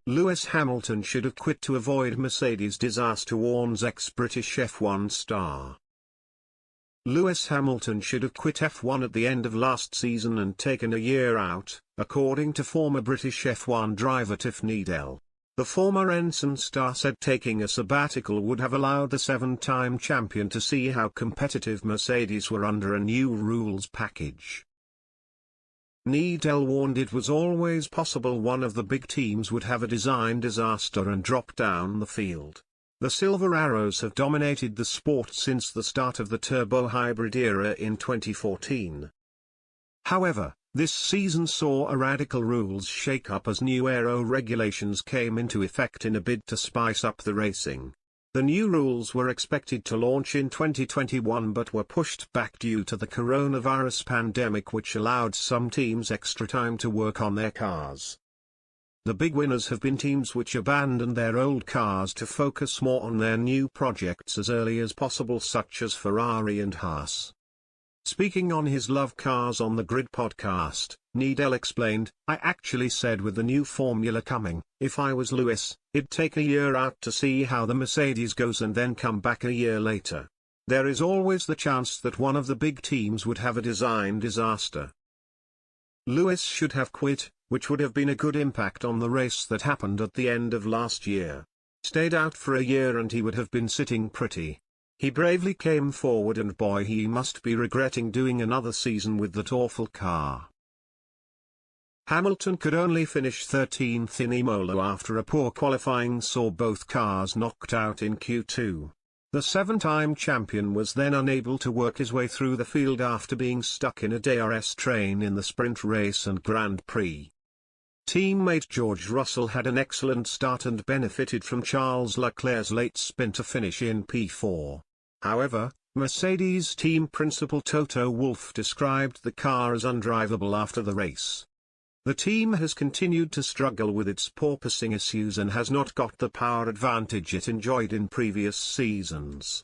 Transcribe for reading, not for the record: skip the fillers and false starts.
Lewis Hamilton should have quit to avoid Mercedes' disaster, warns ex-British F1 star. Lewis Hamilton should have quit F1 at the end of last season and taken a year out, according to former British F1 driver Tiff Needell. The former ensign star said taking a sabbatical would have allowed the 7-time champion to see how competitive Mercedes were under a new rules package. Needell warned it was always possible one of the big teams would have a design disaster and drop down the field. The Silver Arrows have dominated the sport since the start of the turbo hybrid era in 2014. However, this season saw a radical rules shake-up as new aero regulations came into effect in a bid to spice up the racing. The new rules were expected to launch in 2021 but were pushed back due to the coronavirus pandemic, which allowed some teams extra time to work on their cars. The big winners have been teams which abandoned their old cars to focus more on their new projects as early as possible, such as Ferrari and Haas. Speaking on his Love Cars on the Grid podcast, Needell explained, "I actually said with the new formula coming, if I was Lewis, it'd take a year out to see how the Mercedes goes and then come back a year later. There is always the chance that one of the big teams would have a design disaster." Lewis should have quit, which would have been a good impact on the race that happened at the end of last year. Stayed out for a year and he would have been sitting pretty. He bravely came forward and boy, he must be regretting doing another season with that awful car. Hamilton could only finish 13th in Imola after a poor qualifying saw both cars knocked out in Q2. The 7-time champion was then unable to work his way through the field after being stuck in a DRS train in the sprint race and Grand Prix. Teammate George Russell had an excellent start and benefited from Charles Leclerc's late spin to finish in P4. However, Mercedes team principal Toto Wolff described the car as undrivable after the race. The team has continued to struggle with its porpoising issues and has not got the power advantage it enjoyed in previous seasons.